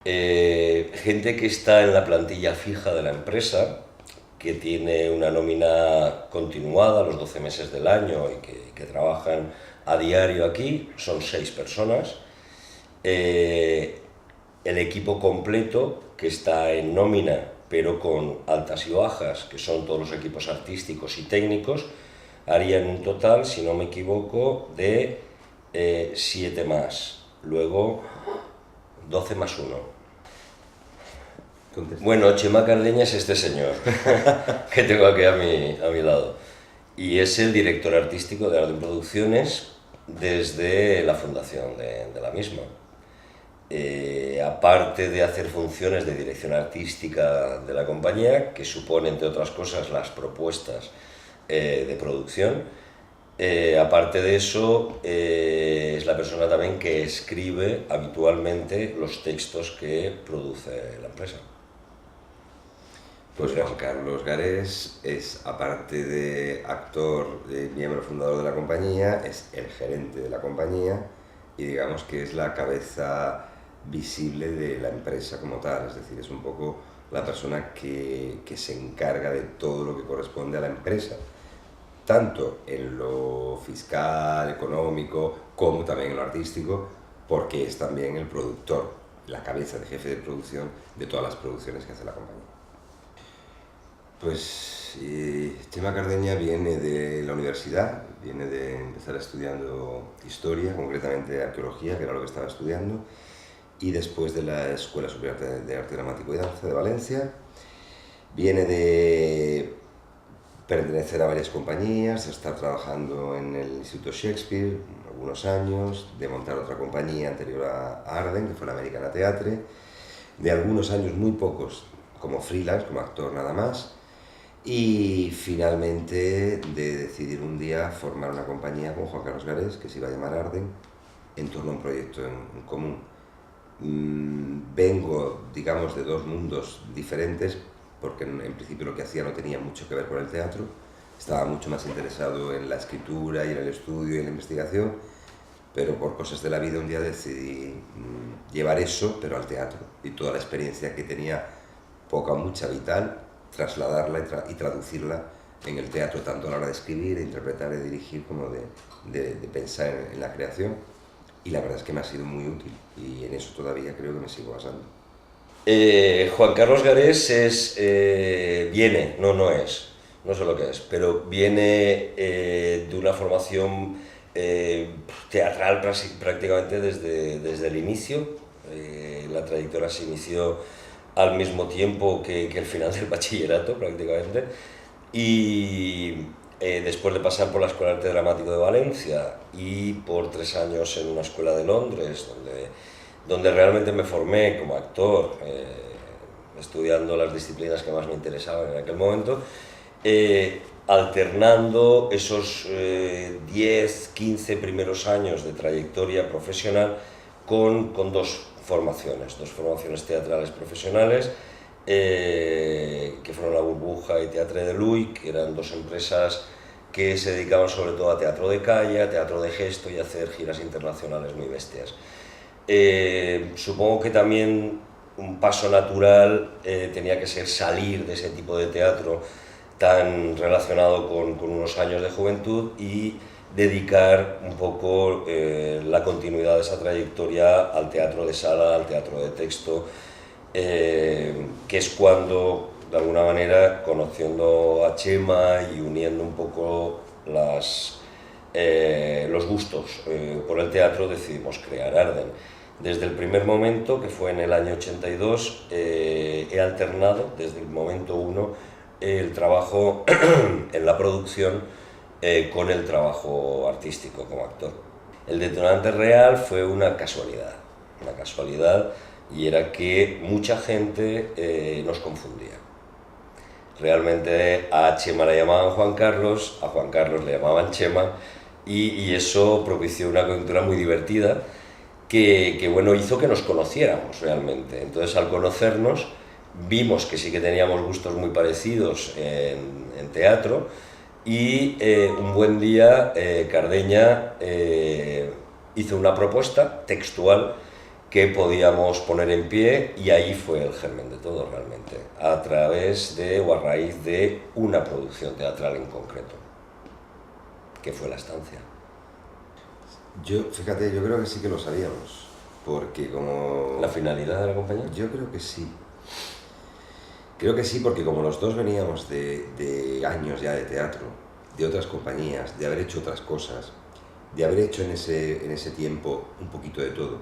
Gente que está en la plantilla fija de la empresa, que tiene una nómina continuada los 12 meses del año y que trabajan a diario aquí, son 6 personas. El equipo completo, que está en nómina, pero con altas y bajas, que son todos los equipos artísticos y técnicos, harían un total, si no me equivoco, de 7 más. Luego, 12 más 1. Contesta. Bueno, Chema Cardeña es este señor que tengo aquí a mi lado. Y es el director artístico de Arden Producciones desde la fundación de la misma. Aparte de hacer funciones de dirección artística de la compañía, que supone, entre otras cosas, las propuestas de producción, aparte de eso, es la persona también que escribe habitualmente los textos que produce la empresa. Pues Juan Carlos Garés es, aparte de actor, miembro fundador de la compañía, es el gerente de la compañía y digamos que es la cabeza visible de la empresa como tal, es decir, es un poco la persona que se encarga de todo lo que corresponde a la empresa, tanto en lo fiscal, económico, como también en lo artístico, porque es también el productor, la cabeza de jefe de producción de todas las producciones que hace la compañía. Pues Chema Cardeña viene de la universidad, viene de empezar estudiando historia, concretamente arqueología, que era lo que estaba estudiando, y después de la Escuela Superior de Arte Dramático y Danza de Valencia. Viene de pertenecer a varias compañías, de estar trabajando en el Instituto Shakespeare algunos años, de montar otra compañía anterior a Arden, que fue la Americana Theatre, de algunos años, muy pocos, como freelance, como actor nada más, y finalmente de decidir un día formar una compañía con Juan Carlos Garés, que se iba a llamar Arden, en torno a un proyecto en común. Vengo, digamos, de dos mundos diferentes, porque en principio lo que hacía no tenía mucho que ver con el teatro, estaba mucho más interesado en la escritura y en el estudio y en la investigación, pero por cosas de la vida un día decidí llevar eso, pero al teatro, y toda la experiencia que tenía, poca o mucha, vital, trasladarla y traducirla en el teatro, tanto a la hora de escribir, de interpretar, de dirigir, como de pensar en la creación. Y la verdad es que me ha sido muy útil y en eso todavía creo que me sigo basando. Juan Carlos Garés viene, no sé lo que es, pero viene de una formación teatral prácticamente desde el inicio. La trayectoria se inició al mismo tiempo que el final del bachillerato prácticamente, y después de pasar por la Escuela de Arte Dramático de Valencia y por 3 años en una escuela de Londres, donde realmente me formé como actor, estudiando las disciplinas que más me interesaban en aquel momento, alternando esos 10, 15 primeros años de trayectoria profesional con dos formaciones teatrales profesionales, que fueron La Burbuja y Teatre de Luy, que eran dos empresas que se dedicaban sobre todo a teatro de calle, a teatro de gesto y a hacer giras internacionales muy bestias. Supongo que también un paso natural tenía que ser salir de ese tipo de teatro tan relacionado con unos años de juventud y dedicar un poco la continuidad de esa trayectoria al teatro de sala, al teatro de texto, que es cuando, de alguna manera, conociendo a Chema y uniendo un poco los gustos por el teatro, decidimos crear Arden. Desde el primer momento, que fue en el año 82, he alternado desde el momento 1 el trabajo en la producción con el trabajo artístico como actor. El detonante real fue una casualidad, y era que mucha gente nos confundía. Realmente a Chema le llamaban Juan Carlos, a Juan Carlos le llamaban Chema, y eso propició una coyuntura muy divertida que bueno, hizo que nos conociéramos realmente. Entonces, al conocernos, vimos que sí que teníamos gustos muy parecidos en teatro, y un buen día Cardeña hizo una propuesta textual que podíamos poner en pie, y ahí fue el germen de todo realmente, a través de o a raíz de una producción teatral en concreto, que fue La Estancia. Fíjate, yo creo que sí que lo sabíamos, porque como... ¿La finalidad de la compañía? Yo creo que sí. Creo que sí, porque como los dos veníamos de años ya de teatro, de otras compañías, de haber hecho otras cosas, de haber hecho en ese tiempo un poquito de todo.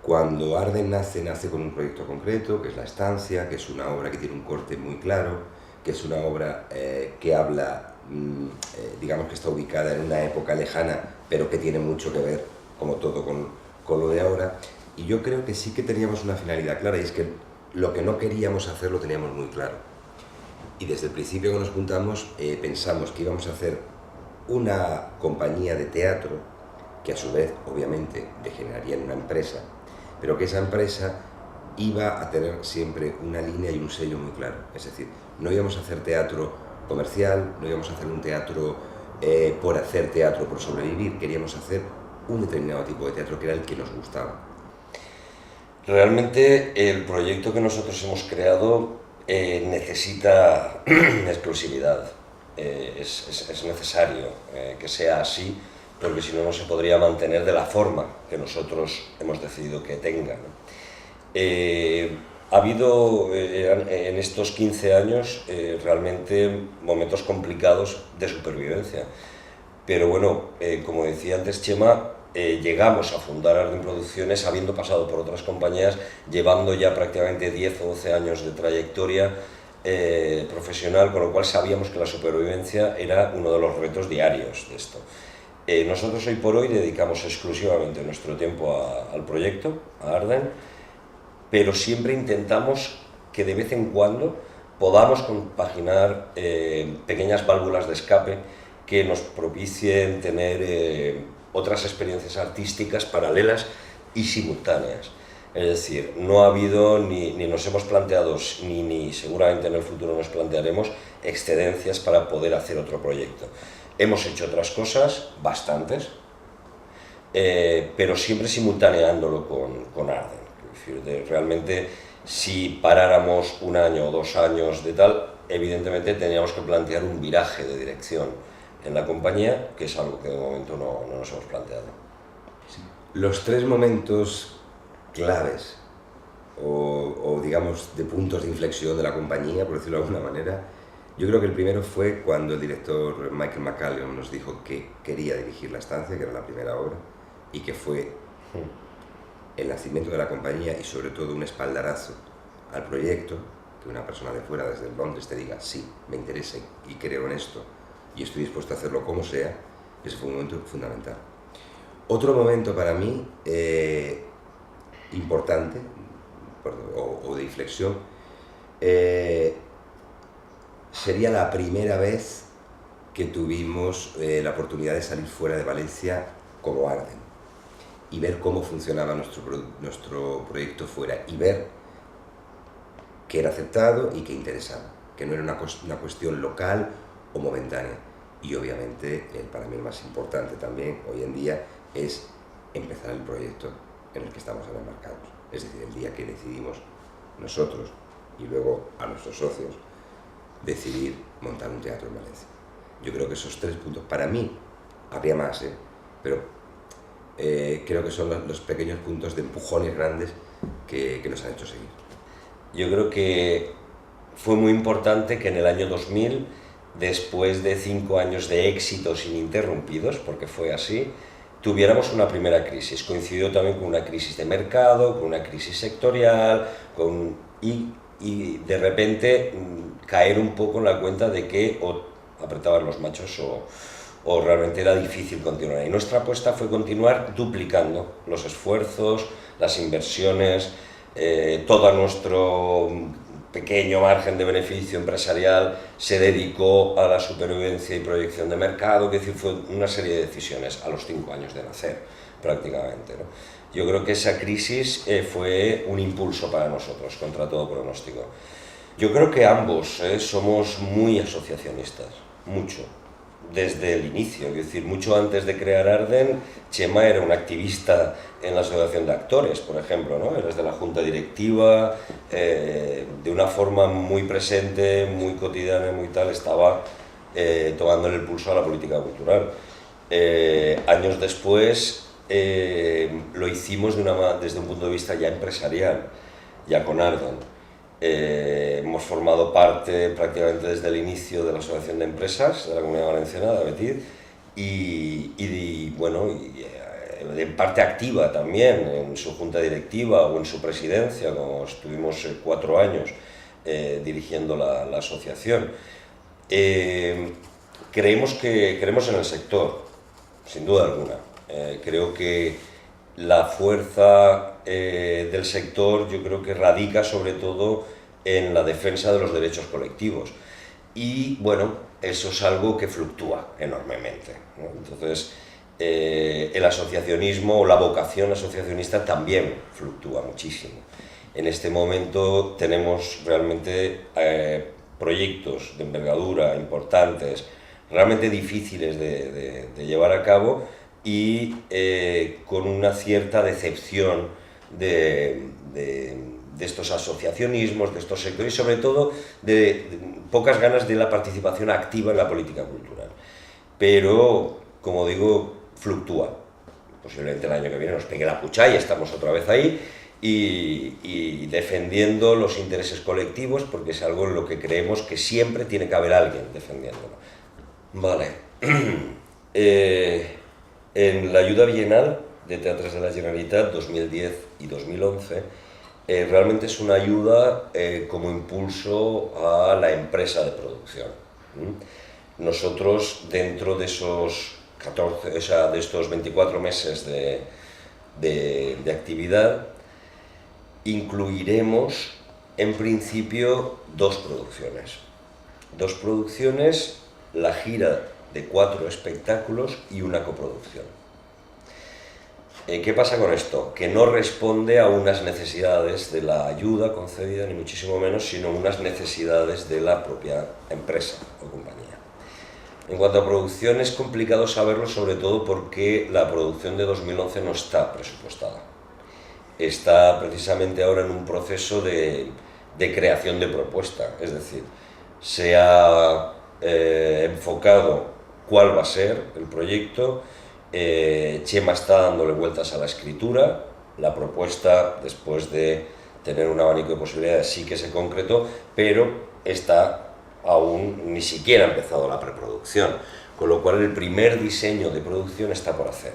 Cuando Arden nace con un proyecto concreto, que es La Estancia, que es una obra que tiene un corte muy claro, que es una obra que habla, digamos que está ubicada en una época lejana, pero que tiene mucho que ver, como todo, con lo de ahora. Y yo creo que sí que teníamos una finalidad clara, y es que lo que no queríamos hacer lo teníamos muy claro. Y desde el principio que nos juntamos pensamos que íbamos a hacer una compañía de teatro, que a su vez, obviamente, degeneraría en una empresa, pero que esa empresa iba a tener siempre una línea y un sello muy claro. Es decir, no íbamos a hacer teatro comercial, no íbamos a hacer un teatro por hacer teatro, por sobrevivir. Queríamos hacer un determinado tipo de teatro que era el que nos gustaba. Realmente el proyecto que nosotros hemos creado necesita exclusividad. Es necesario que sea así, porque si no, no se podría mantener de la forma que nosotros hemos decidido que tenga, ¿no? Ha habido en estos 15 años realmente momentos complicados de supervivencia, pero bueno, como decía antes Chema, llegamos a fundar Arden Producciones habiendo pasado por otras compañías, llevando ya prácticamente 10 o 12 años de trayectoria profesional, con lo cual sabíamos que la supervivencia era uno de los retos diarios de esto. Nosotros hoy por hoy dedicamos exclusivamente nuestro tiempo al proyecto, a Arden, pero siempre intentamos que de vez en cuando podamos compaginar pequeñas válvulas de escape que nos propicien tener otras experiencias artísticas paralelas y simultáneas. Es decir, no ha habido ni nos hemos planteado, ni seguramente en el futuro nos plantearemos excedencias para poder hacer otro proyecto. Hemos hecho otras cosas, bastantes, pero siempre simultaneándolo con Arden. Es decir, realmente, si paráramos un año o 2 años de tal, evidentemente teníamos que plantear un viraje de dirección en la compañía, que es algo que de momento no nos hemos planteado. Los 3 momentos claves, o digamos de puntos de inflexión de la compañía, por decirlo de alguna manera, yo creo que el primero fue cuando el director Michael McCallum nos dijo que quería dirigir La Estancia, que era la primera obra, y que fue el nacimiento de la compañía y sobre todo un espaldarazo al proyecto, que una persona de fuera, desde Londres, te diga sí, me interesa y creo en esto y estoy dispuesto a hacerlo como sea. Ese fue un momento fundamental. Otro momento para mí importante o de inflexión sería la primera vez que tuvimos la oportunidad de salir fuera de Valencia como Arden y ver cómo funcionaba nuestro proyecto fuera y ver que era aceptado y que interesaba, que no era una cuestión local o momentánea. Y obviamente, para mí el más importante también hoy en día es empezar el proyecto en el que estamos ahora embarcados. Es decir, el día que decidimos nosotros y luego a nuestros socios decidir montar un teatro en Valencia. Yo creo que esos 3 puntos, para mí, habría más, pero creo que son los pequeños puntos de empujones grandes que nos han hecho seguir. Yo creo que fue muy importante que en el año 2000, después de 5 años de éxitos ininterrumpidos, porque fue así, tuviéramos una primera crisis. Coincidió también con una crisis de mercado, con una crisis sectorial, y de repente caer un poco en la cuenta de que o apretaban los machos o realmente era difícil continuar. Y nuestra apuesta fue continuar duplicando los esfuerzos, las inversiones, todo nuestro pequeño margen de beneficio empresarial se dedicó a la supervivencia y proyección de mercado, que decir, fue una serie de decisiones a los 5 años de nacer, prácticamente, ¿no? Yo creo que esa crisis fue un impulso para nosotros, contra todo pronóstico. Yo creo que ambos somos muy asociacionistas, mucho, desde el inicio, es decir, mucho antes de crear Arden, Chema era un activista en la Asociación de Actores, por ejemplo, ¿no? Eres de la junta directiva, de una forma muy presente, muy cotidiana y muy tal, estaba tomándole el pulso a la política cultural. Años después lo hicimos desde un punto de vista ya empresarial, ya con Arden. Hemos formado parte prácticamente desde el inicio de la Asociación de Empresas de la Comunidad Valenciana, de Abetit, en parte activa también en su junta directiva o en su presidencia, como estuvimos 4 años dirigiendo la asociación. Creemos en el sector, sin duda alguna. Creo que la fuerza del sector, yo creo que radica sobre todo en la defensa de los derechos colectivos. Y bueno, eso es algo que fluctúa enormemente, ¿no? Entonces, el asociacionismo o la vocación asociacionista también fluctúa muchísimo. En este momento tenemos realmente proyectos de envergadura importantes, realmente difíciles de llevar a cabo, y con una cierta decepción de estos asociacionismos, de estos sectores, y sobre todo de pocas ganas de la participación activa en la política cultural. Pero, como digo, fluctúa. Posiblemente el año que viene nos pegue la pucha y estamos otra vez ahí, y defendiendo los intereses colectivos, porque es algo en lo que creemos que siempre tiene que haber alguien defendiéndolo. Vale. En la ayuda bienal de Teatres de la Generalitat 2010 y 2011, realmente es una ayuda como impulso a la empresa de producción. Nosotros, dentro de esos 14, o sea, de estos 24 meses de actividad, incluiremos en principio 2 producciones. 2 producciones, la gira de 4 espectáculos y una coproducción. ¿Qué pasa con esto? Que no responde a unas necesidades de la ayuda concedida, ni muchísimo menos, sino unas necesidades de la propia empresa o compañía. En cuanto a producción, es complicado saberlo, sobre todo porque la producción de 2011 no está presupuestada. Está precisamente ahora en un proceso de creación de propuesta, es decir, se ha enfocado cuál va a ser el proyecto. Chema está dándole vueltas a la escritura. La propuesta, después de tener un abanico de posibilidades, sí que se concretó, pero está aún ni siquiera empezado la preproducción, con lo cual el primer diseño de producción está por hacer.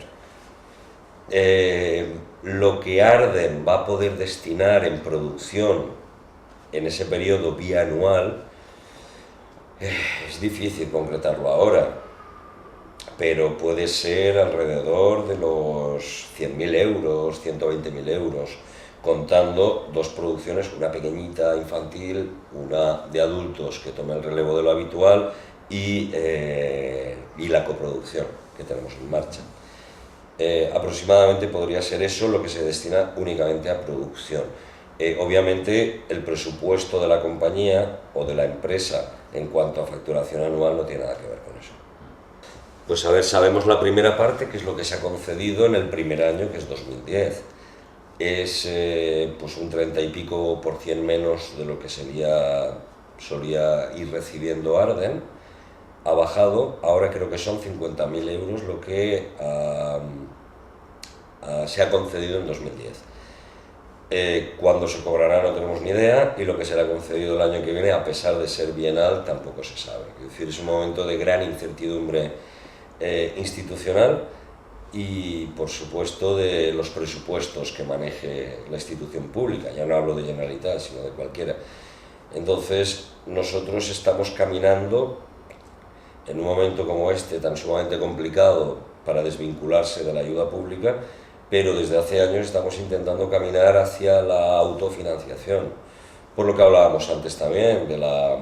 Lo que Arden va a poder destinar en producción en ese periodo bianual es difícil concretarlo ahora, pero puede ser alrededor de los 100.000 euros, 120.000 euros, contando 2 producciones, una pequeñita infantil, una de adultos que tome el relevo de lo habitual, y la coproducción que tenemos en marcha. Aproximadamente podría ser eso lo que se destina únicamente a producción. Obviamente el presupuesto de la compañía o de la empresa en cuanto a facturación anual no tiene nada que ver con eso. Pues a ver, sabemos la primera parte, que es lo que se ha concedido en el primer año, que es 2010. Es pues un 30 y pico % menos de lo que solía ir recibiendo Arden. Ha bajado, ahora creo que son 50.000 euros lo que se ha concedido en 2010. Cuándo se cobrará no tenemos ni idea, y lo que será concedido el año que viene, a pesar de ser bienal, tampoco se sabe. Es decir, es un momento de gran incertidumbre institucional y, por supuesto, de los presupuestos que maneje la institución pública. Ya no hablo de Generalitat, sino de cualquiera. Entonces, nosotros estamos caminando en un momento como este, tan sumamente complicado para desvincularse de la ayuda pública, pero desde hace años estamos intentando caminar hacia la autofinanciación, por lo que hablábamos antes también, de la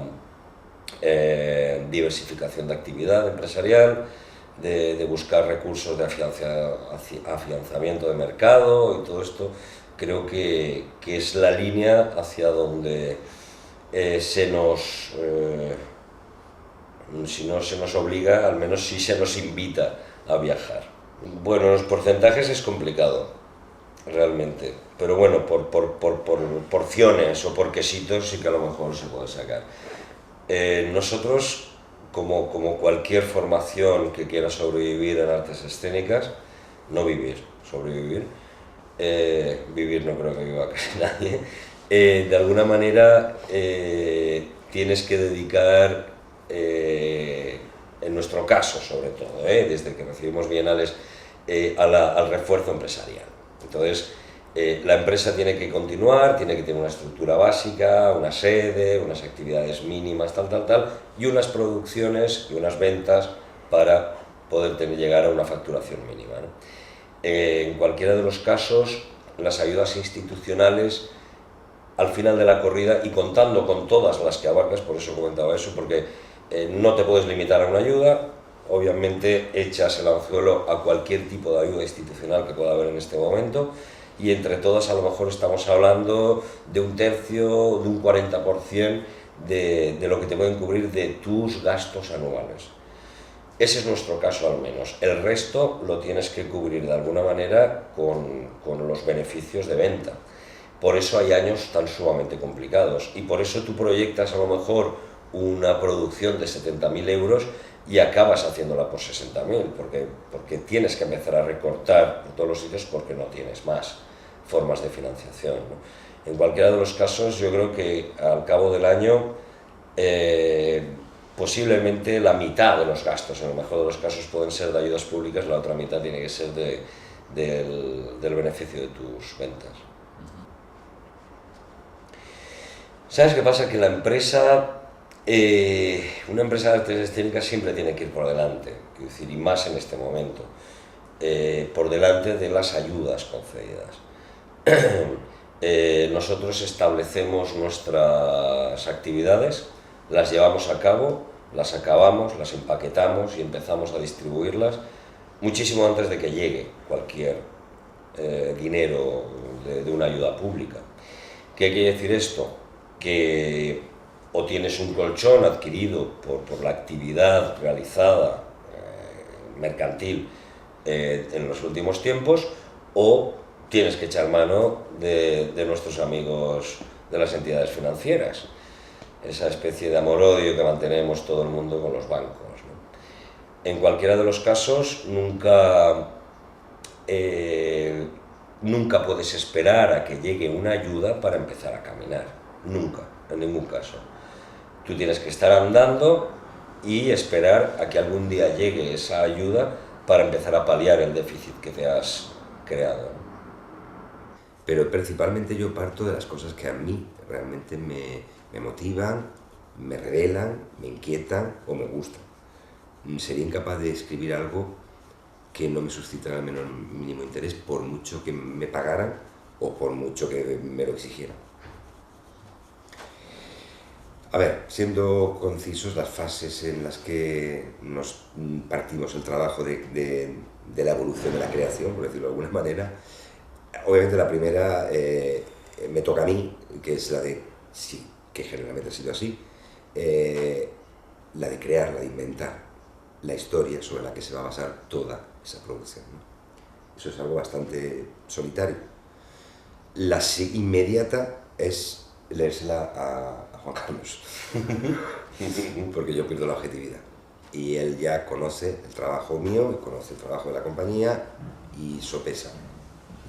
diversificación de actividad empresarial, de buscar recursos de afianzamiento de mercado, y todo esto creo que es la línea hacia donde se nos Si no se nos obliga, al menos sí se nos invita a viajar. Bueno, los porcentajes es complicado, realmente, pero bueno, por porciones o por quesitos sí que a lo mejor se puede sacar. Nosotros, como cualquier formación que quiera sobrevivir en artes escénicas, no vivir, sobrevivir, vivir no creo que viva casi nadie, de alguna manera tienes que dedicar, en nuestro caso sobre todo, desde que recibimos bienales, al refuerzo empresarial. Entonces, la empresa tiene que continuar, tiene que tener una estructura básica, una sede, unas actividades mínimas, tal, y unas producciones y unas ventas para poder llegar a una facturación mínima, ¿no? En cualquiera de los casos, las ayudas institucionales, al final de la corrida, y contando con todas las que abarcas, por eso comentaba eso, porque no te puedes limitar a una ayuda, obviamente echas el anzuelo a cualquier tipo de ayuda institucional que pueda haber en este momento, y entre todas a lo mejor estamos hablando de un tercio, de un 40% de lo que te pueden cubrir de tus gastos anuales. Ese es nuestro caso al menos. El resto lo tienes que cubrir de alguna manera con los beneficios de venta. Por eso hay años tan sumamente complicados y por eso tú proyectas a lo mejor una producción de 70.000 euros y acabas haciéndola por 60.000, porque tienes que empezar a recortar por todos los sitios porque no tienes más formas de financiación, ¿no? En cualquiera de los casos, yo creo que al cabo del año, posiblemente la mitad de los gastos, en el mejor de los casos, pueden ser de ayudas públicas, la otra mitad tiene que ser del beneficio de tus ventas. ¿Sabes qué pasa? Que la empresa, una empresa de artes escénicas siempre tiene que ir por delante, quiero decir, y más en este momento, por delante de las ayudas concedidas. Nosotros establecemos nuestras actividades, las llevamos a cabo, las acabamos, las empaquetamos y empezamos a distribuirlas muchísimo antes de que llegue cualquier dinero de una ayuda pública. ¿Qué quiere decir esto? Que o tienes un colchón adquirido por la actividad realizada mercantil en los últimos tiempos, o tienes que echar mano de nuestros amigos de las entidades financieras, esa especie de amor-odio que mantenemos todo el mundo con los bancos, ¿no? En cualquiera de los casos, nunca puedes esperar a que llegue una ayuda para empezar a caminar, nunca, en ningún caso. Tú tienes que estar andando y esperar a que algún día llegue esa ayuda para empezar a paliar el déficit que te has creado, ¿no? Pero principalmente yo parto de las cosas que a mí realmente me motivan, me revelan, me inquietan o me gustan. Sería incapaz de escribir algo que no me suscitara el menor mínimo interés, por mucho que me pagaran o por mucho que me lo exigieran. A ver, siendo concisos, las fases en las que nos partimos el trabajo de la evolución de la creación, por decirlo de alguna manera, obviamente la primera me toca a mí, que es la de, sí, que generalmente ha sido así, la de crear, la de inventar la historia sobre la que se va a basar toda esa producción, ¿no? Eso es algo bastante solitario. La inmediata es leérsela a Juan Carlos, porque yo pierdo la objetividad. Y él ya conoce el trabajo mío, y conoce el trabajo de la compañía y sopesa.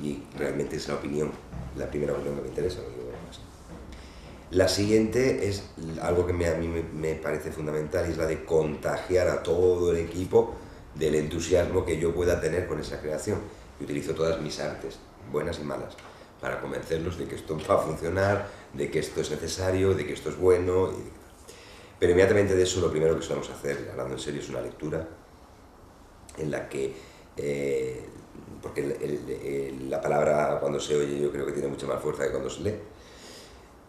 Y realmente es la primera opinión que me interesa, no digo más. La siguiente es algo que a mí me parece fundamental, y es la de contagiar a todo el equipo del entusiasmo que yo pueda tener con esa creación. Yo utilizo todas mis artes, buenas y malas, para convencerlos de que esto va a funcionar, de que esto es necesario, de que esto es bueno. Pero inmediatamente de eso, lo primero que solemos hacer, hablando en serio, es una lectura en la que, porque la palabra cuando se oye yo creo que tiene mucha más fuerza que cuando se lee,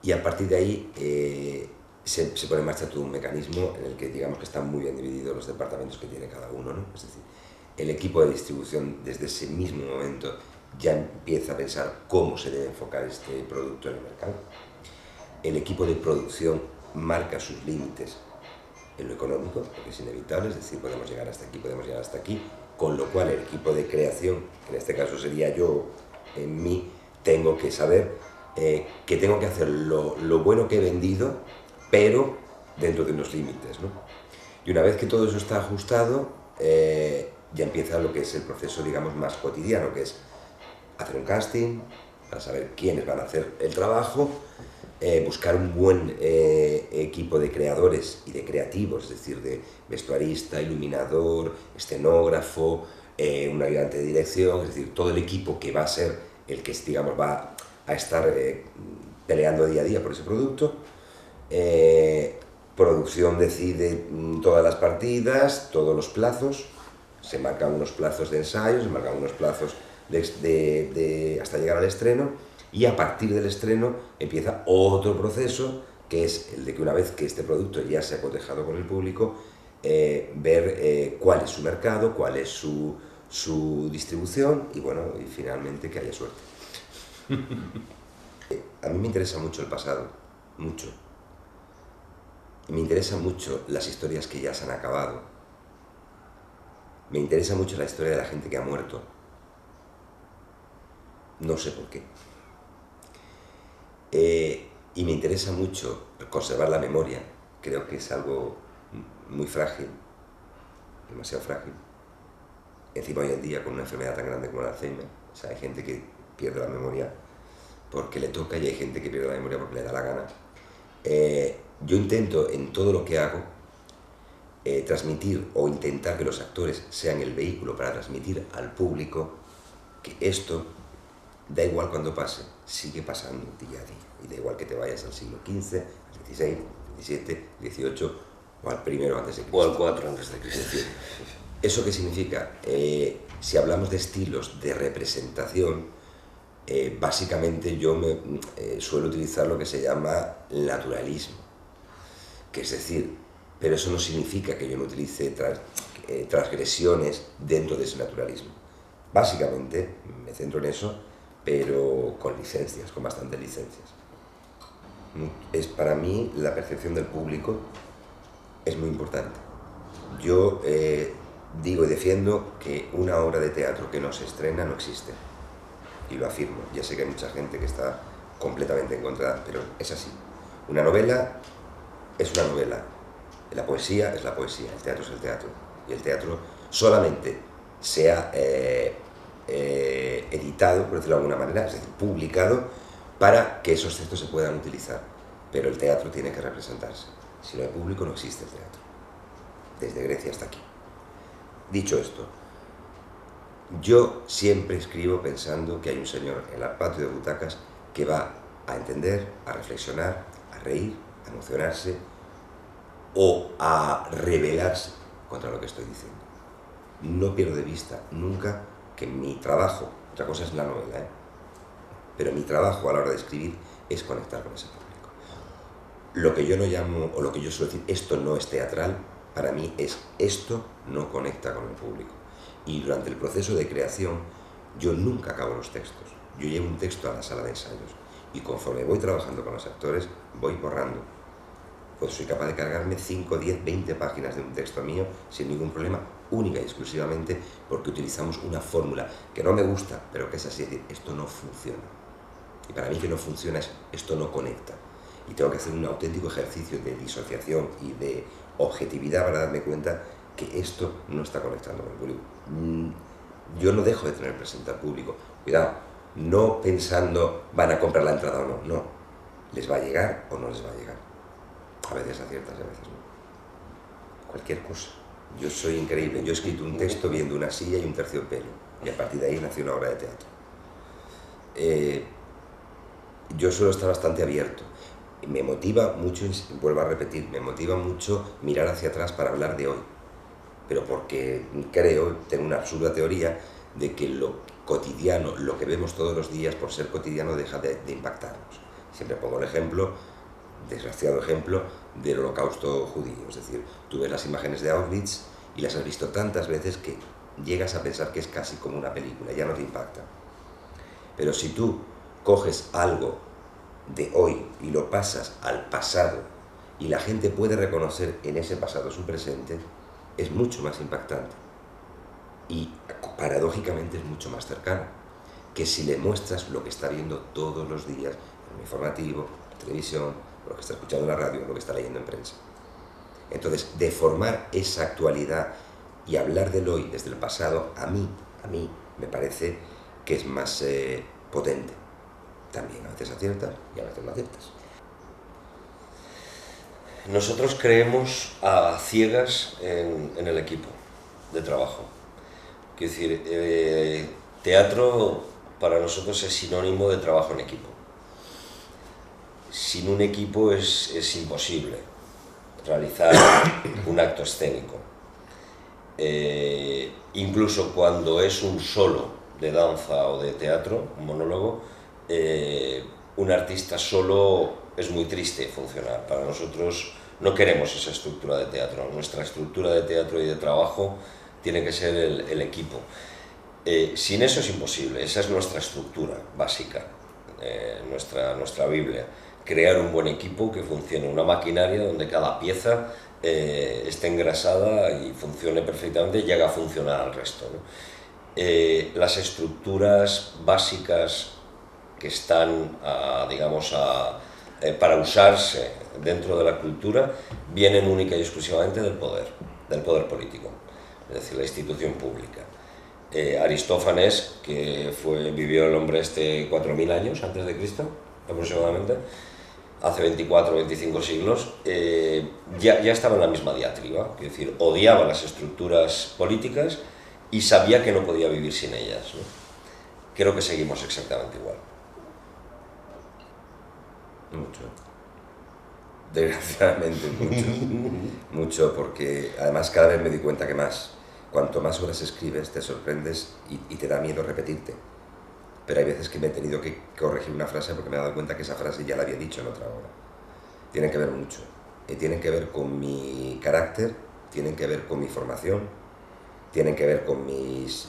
y a partir de ahí se pone en marcha todo un mecanismo en el que digamos que están muy bien divididos los departamentos que tiene cada uno, ¿no? Es decir, el equipo de distribución desde ese mismo momento ya empieza a pensar cómo se debe enfocar este producto en el mercado. El equipo de producción marca sus límites en lo económico, porque es inevitable, es decir, podemos llegar hasta aquí, podemos llegar hasta aquí, con lo cual el equipo de creación, que en este caso sería yo, en mí, tengo que saber que tengo que hacer lo bueno que he vendido, pero dentro de unos límites, ¿no? Y una vez que todo eso está ajustado, ya empieza lo que es el proceso, digamos, más cotidiano, que es hacer un casting para saber quiénes van a hacer el trabajo, buscar un buen equipo de creadores y de creativos, es decir, de vestuarista, iluminador, escenógrafo, un ayudante de dirección, es decir, todo el equipo que va a ser el que, digamos, va a estar peleando día a día por ese producto. Producción decide todas las partidas, todos los plazos, se marcan unos plazos de ensayo, se marcan unos plazos hasta llegar al estreno, y a partir del estreno empieza otro proceso, que es el de que una vez que este producto ya se ha cotejado con el público, ver cuál es su mercado, cuál es su distribución y, bueno, y finalmente que haya suerte. A mí me interesa mucho el pasado, mucho. Y me interesan mucho las historias que ya se han acabado. Me interesa mucho la historia de la gente que ha muerto. No sé por qué. Y me interesa mucho conservar la memoria. Creo que es algo muy frágil, demasiado frágil. Encima hoy en día, con una enfermedad tan grande como el Alzheimer, o sea, hay gente que pierde la memoria porque le toca y hay gente que pierde la memoria porque le da la gana. Yo intento en todo lo que hago transmitir o intentar que los actores sean el vehículo para transmitir al público que esto, da igual cuando pase, sigue pasando día a día. Y da igual que te vayas al siglo XV, al XVI, XVII, XVIII o al primero antes de Cristo. O al 4 antes de Cristo. ¿Eso qué significa? Si hablamos de estilos de representación, básicamente yo suelo utilizar lo que se llama naturalismo, que es decir, pero eso no significa que yo no utilice transgresiones dentro de ese naturalismo. Básicamente me centro en eso, pero con licencias, con bastantes licencias. Es para mí la percepción del público es muy importante. Yo digo y defiendo que una obra de teatro que no se estrena no existe. Y lo afirmo. Ya sé que hay mucha gente que está completamente en contra, pero es así. Una novela es una novela. La poesía es la poesía. El teatro es el teatro. Y el teatro solamente se ha editado, por decirlo de alguna manera, es decir, publicado, para que esos textos se puedan utilizar. Pero el teatro tiene que representarse. Si no hay público, no existe el teatro. Desde Grecia hasta aquí. Dicho esto, yo siempre escribo pensando que hay un señor en el patio de butacas que va a entender, a reflexionar, a reír, a emocionarse o a rebelarse contra lo que estoy diciendo. No pierdo de vista nunca que mi trabajo, otra cosa es la novela, pero mi trabajo a la hora de escribir es conectar con ese público. Lo que yo no llamo, o lo que yo suelo decir, esto no es teatral, para mí es esto no conecta con el público. Y durante el proceso de creación yo nunca acabo los textos. Yo llevo un texto a la sala de ensayos y conforme voy trabajando con los actores voy borrando. Pues soy capaz de cargarme 5, 10, 20 páginas de un texto mío sin ningún problema, única y exclusivamente porque utilizamos una fórmula que no me gusta, pero que es así, es decir, esto no funciona. Y para mí que no funciona es esto no conecta. Y tengo que hacer un auténtico ejercicio de disociación y de objetividad para darme cuenta que esto no está conectando con el público. Yo no dejo de tener presente al público. Cuidado, no pensando van a comprar la entrada o no, no. ¿Les va a llegar o no les va a llegar? A veces aciertas y a veces no. Cualquier cosa. Yo soy increíble. Yo he escrito un texto viendo una silla y un terciopelo. Y a partir de ahí nació una obra de teatro. Yo suelo estar bastante abierto. Me motiva mucho, vuelvo a repetir, me motiva mucho mirar hacia atrás para hablar de hoy. Pero porque tengo una absurda teoría de que lo cotidiano, lo que vemos todos los días, por ser cotidiano, deja de impactarnos. Siempre pongo el ejemplo, desgraciado ejemplo, del Holocausto judío. Es decir, tú ves las imágenes de Auschwitz y las has visto tantas veces que llegas a pensar que es casi como una película, ya no te impacta. Pero si tú coges algo de hoy y lo pasas al pasado y la gente puede reconocer en ese pasado su presente, es mucho más impactante y paradójicamente es mucho más cercano que si le muestras lo que está viendo todos los días en un informativo, en televisión, lo que está escuchando en la radio, lo que está leyendo en prensa. Entonces, deformar esa actualidad y hablar del hoy desde el pasado, a mí me parece que es más potente. También a veces aciertas y a veces no aciertas. Nosotros creemos a ciegas en el equipo de trabajo. Quiero decir, teatro para nosotros es sinónimo de trabajo en equipo. Sin un equipo es imposible realizar un acto escénico. Incluso cuando es un solo de danza o de teatro, un monólogo, un artista solo es muy triste funcionar. Para nosotros no queremos esa estructura de teatro. Nuestra estructura de teatro y de trabajo tiene que ser el equipo. Sin eso es imposible. Esa es nuestra estructura básica, nuestra Biblia. Crear un buen equipo que funcione, una maquinaria donde cada pieza esté engrasada y funcione perfectamente y haga funcionar al resto, ¿no? Las estructuras básicas que están, para usarse dentro de la cultura, vienen única y exclusivamente del poder político, es decir, la institución pública. Aristófanes, que vivió el hombre 4.000 años antes de Cristo, aproximadamente, hace 24 o 25 siglos, ya estaba en la misma diatriba, es decir, odiaba las estructuras políticas y sabía que no podía vivir sin ellas, ¿no? Creo que seguimos exactamente igual. Mucho. Desgraciadamente mucho, porque además cada vez me di cuenta que cuanto más horas escribes te sorprendes y te da miedo repetirte. Pero hay veces que me he tenido que corregir una frase porque me he dado cuenta que esa frase ya la había dicho en otra hora. Tienen que ver mucho. Tienen que ver con mi carácter, tienen que ver con mi formación, tienen que ver con mis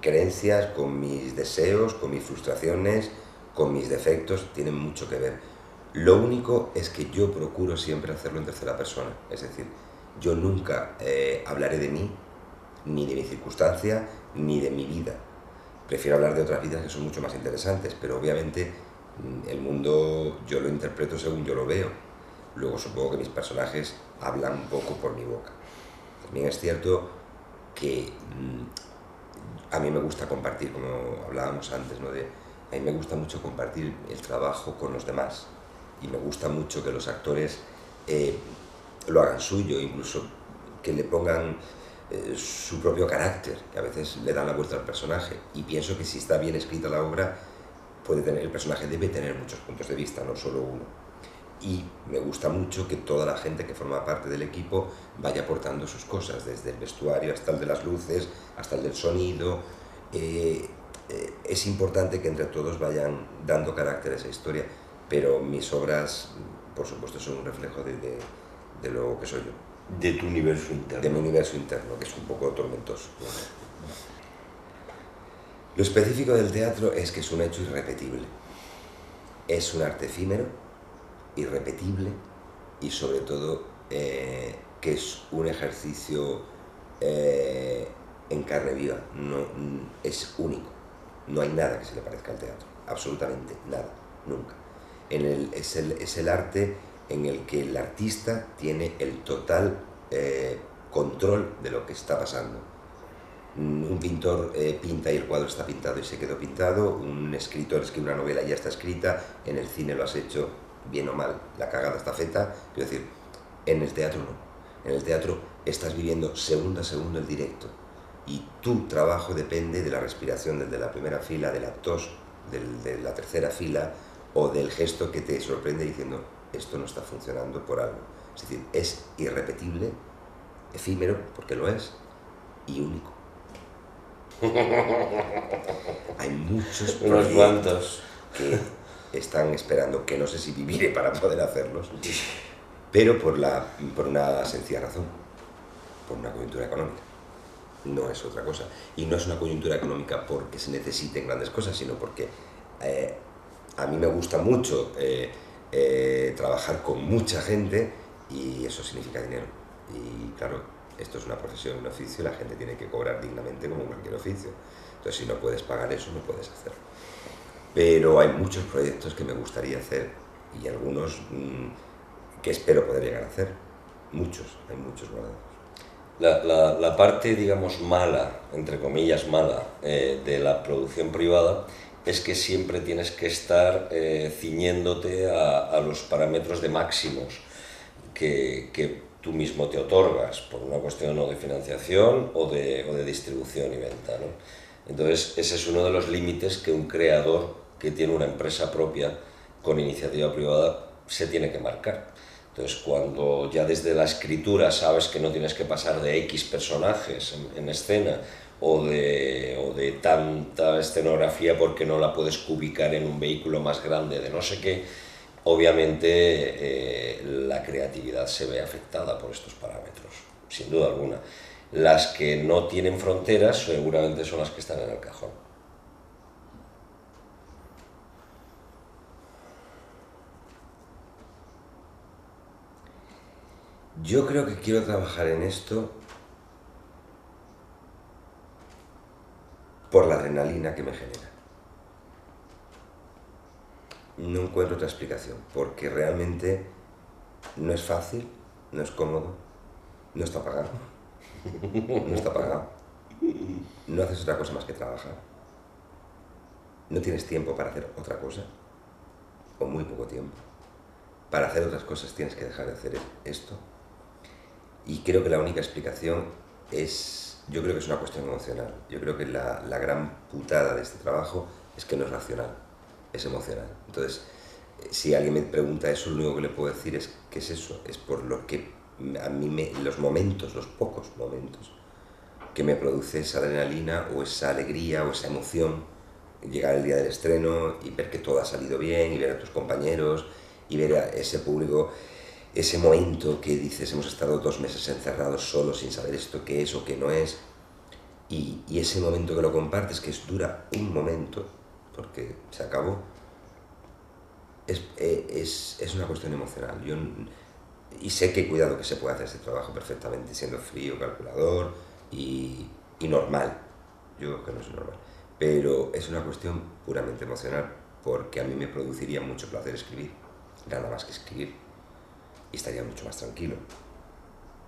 creencias, con mis deseos, con mis frustraciones, con mis defectos, tienen mucho que ver. Lo único es que yo procuro siempre hacerlo en tercera persona. Es decir, yo nunca hablaré de mí, ni de mi circunstancia, ni de mi vida. Prefiero hablar de otras vidas que son mucho más interesantes, pero obviamente el mundo yo lo interpreto según yo lo veo. Luego supongo que mis personajes hablan un poco por mi boca. También es cierto que a mí me gusta compartir, como hablábamos antes, ¿no? A mí me gusta mucho compartir el trabajo con los demás y me gusta mucho que los actores lo hagan suyo, incluso que le pongan su propio carácter, que a veces le dan la vuelta al personaje, y pienso que si está bien escrita la obra, el personaje debe tener muchos puntos de vista, no solo uno. Y me gusta mucho que toda la gente que forma parte del equipo vaya aportando sus cosas, desde el vestuario hasta el de las luces, hasta el del sonido. Es importante que entre todos vayan dando carácter a esa historia, pero mis obras, por supuesto, son un reflejo de lo que soy yo. De tu universo interno. De mi universo interno, que es un poco tormentoso. Lo específico del teatro es que es un hecho irrepetible. Es un arte efímero, irrepetible y sobre todo que es un ejercicio en carne viva. Es único. No hay nada que se le parezca al teatro. Absolutamente nada. Nunca. Es el arte en el que el artista tiene el total control de lo que está pasando. Un pintor pinta y el cuadro está pintado y se quedó pintado, un escritor escribe una novela y ya está escrita, en el cine lo has hecho bien o mal, la cagada está feta, quiero decir, en el teatro no. En el teatro estás viviendo segundo a segundo el directo y tu trabajo depende de la respiración del de la primera fila, de la tos de la tercera fila o del gesto que te sorprende diciendo esto no está funcionando por algo. Es decir, es irrepetible, efímero, porque lo es, y único. Hay muchos proyectos que están esperando, que no sé si viviré para poder hacerlos, pero por una sencilla razón, por una coyuntura económica. No es otra cosa. Y no es una coyuntura económica porque se necesiten grandes cosas, sino porque a mí me gusta mucho trabajar con mucha gente y eso significa dinero. Y claro, esto es una profesión, un oficio, la gente tiene que cobrar dignamente como cualquier oficio. Entonces, si no puedes pagar eso, no puedes hacerlo. Pero hay muchos proyectos que me gustaría hacer y algunos que espero poder llegar a hacer. Muchos, hay muchos guardados. La parte, digamos, mala, entre comillas mala, de la producción privada es que siempre tienes que estar ciñéndote a los parámetros de máximos que tú mismo te otorgas por una cuestión o de financiación o de distribución y venta, ¿no? Entonces, ese es uno de los límites que un creador que tiene una empresa propia con iniciativa privada se tiene que marcar. Entonces, cuando ya desde la escritura sabes que no tienes que pasar de X personajes en escena o de tanta escenografía porque no la puedes ubicar en un vehículo más grande de no sé qué, obviamente la creatividad se ve afectada por estos parámetros, sin duda alguna. Las que no tienen fronteras seguramente son las que están en el cajón. Yo creo que quiero trabajar en esto por la adrenalina que me genera. No encuentro otra explicación, porque realmente no es fácil, no es cómodo, no está pagado. No está pagado. No haces otra cosa más que trabajar. No tienes tiempo para hacer otra cosa, o muy poco tiempo. Para hacer otras cosas tienes que dejar de hacer esto. Y creo que la única explicación es, yo creo que es una cuestión emocional. Yo creo que la gran putada de este trabajo es que no es racional, es emocional. Entonces, si alguien me pregunta eso, lo único que le puedo decir es que es eso, es por lo que a mí los momentos, los pocos momentos que me produce esa adrenalina o esa alegría o esa emoción, llegar el día del estreno y ver que todo ha salido bien y ver a tus compañeros y ver a ese público, ese momento que dices, hemos estado 2 meses encerrados solos sin saber esto qué es o qué no es, y ese momento que lo compartes, que dura un momento, porque se acabó, es una cuestión emocional. Y sé que cuidado que se puede hacer este trabajo perfectamente siendo frío, calculador y normal. Yo creo que no soy normal. Pero es una cuestión puramente emocional, porque a mí me produciría mucho placer escribir, nada más que escribir, y estaría mucho más tranquilo,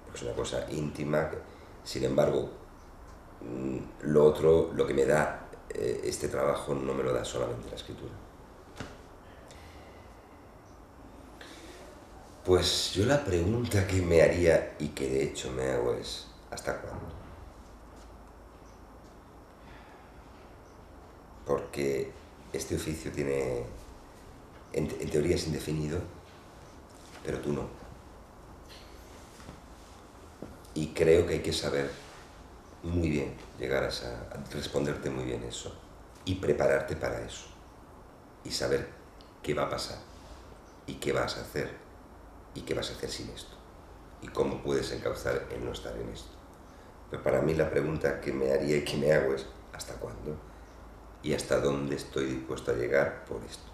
porque es una cosa íntima. Sin embargo, lo otro, lo que me da este trabajo, no me lo da solamente la escritura. Pues yo la pregunta que me haría, y que de hecho me hago, es ¿hasta cuándo? Porque este oficio tiene, en teoría es indefinido, pero tú no. Y creo que hay que saber muy bien llegar a responderte muy bien eso y prepararte para eso y saber qué va a pasar y qué vas a hacer y qué vas a hacer sin esto y cómo puedes encauzar el no estar en esto. Pero para mí la pregunta que me haría y que me hago es ¿hasta cuándo? Y hasta dónde estoy dispuesto a llegar por esto.